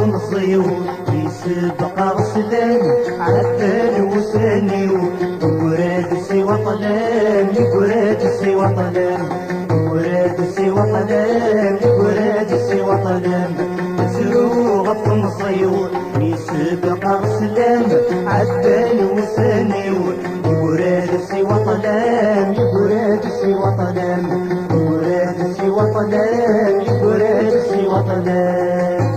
وطنصيو يسبق رسلان عدل وسانيو وراد سي وطلان وراد سي وطلان وراد سي وطلان وراد سي وطلان زروغ طنصيو يسبق رسلان عدل وسانيو وراد سي وطلان وراد سي وطلان وراد سي وطلان وراد سي وطلان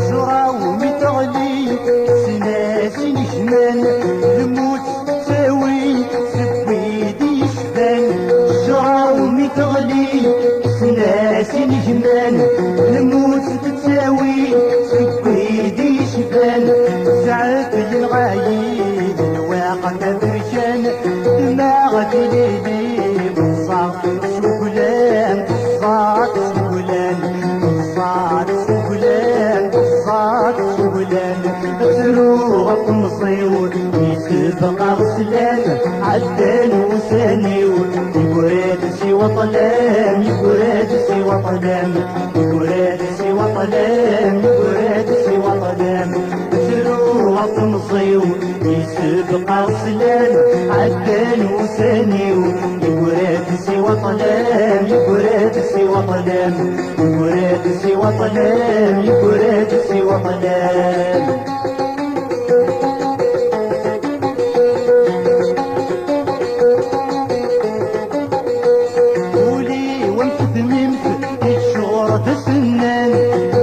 جراو متغلي سناسي نجمان الموت تساوي سبيدي شفان جراو متغلي سناسي نجمان الموت تساوي سبيدي شفان زعف للغايب الواقع برشان دماغ ليلي بالصاق شغلان بالصاق شغلان بالصاق شغلان بالصاق شغلان زروغ طمصيو يسبق غسلان عدان وسانيو يقراد سي وطلان يقراد سي وطلان يقراد سي وطلان يقراد سي وطلان زروغ طمصيو يسبق غسلان عدان وسانيو يقراد سي وطلان يقراد سي وطلان يقراد سي وطلان يقراد سي وطلان قولي وانت دميمت الشهرة السنان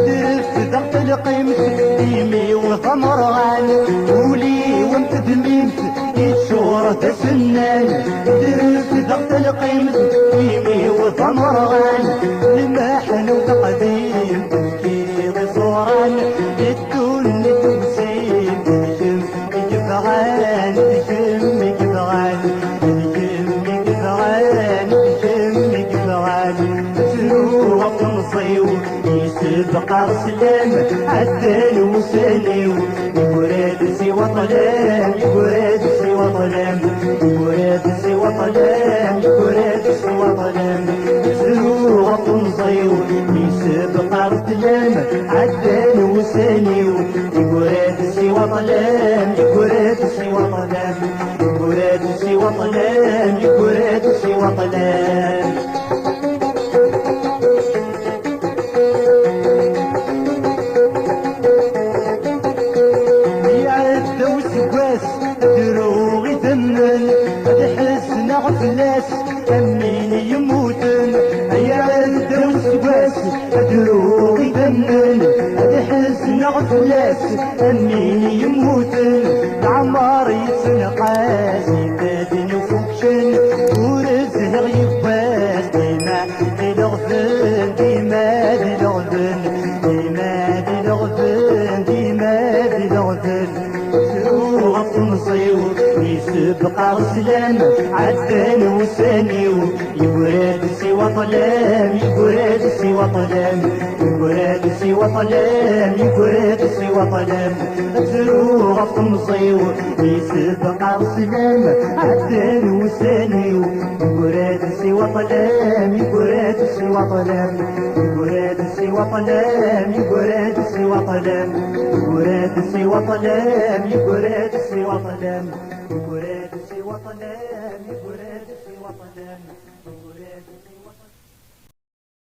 درت ضغط القيمت ديمي وثمران قولي وانت دميمت الشهرة السنان درت ضغط القيمت ديمي وثمران لماحن وتقديم تفكير صوران الدون توسيم تجم جبغان تجم جبغان تجم جبغان تجم جبغان زروع تنصيو يسبق رسلان عدان وسانيو يقراد سي وطلان يقراد سي وطلان يقراد سي وطلان يقراد سي وطلان زروع تنصيو يسبق رسلان عدان وسانيو يقراد سي وطلان يقراد سي وطلان يقراد سي وطلان يقراد سي وطلان دروغي ثمن تحسنا غفلاس أمين يموتن يا عند وسواس دروغي ثمن تحسنا غفلاس أمين يموتن العمار يتنقاس يبادن وفوكشن ورزق يباس ديما دي الغفن ديما دي الغفن ديما دي الغفن ديما دي الغفن تنصيو يسبق رسلان عدان وسانيو يقراد سي وطلان يقراد سي وطلان يقراد سي وطلان يقراد سي وطلان زروغ تنصيو يسبق رسلان عدان وسانيو يقراد سي وطلان يقراد سي وطلان يقراد سي وطلان يقراد سي وطلان يقراد سي وطلان يقراد سي وطلان يقراد سي وطلان يقراد سي وطلان يقراد سي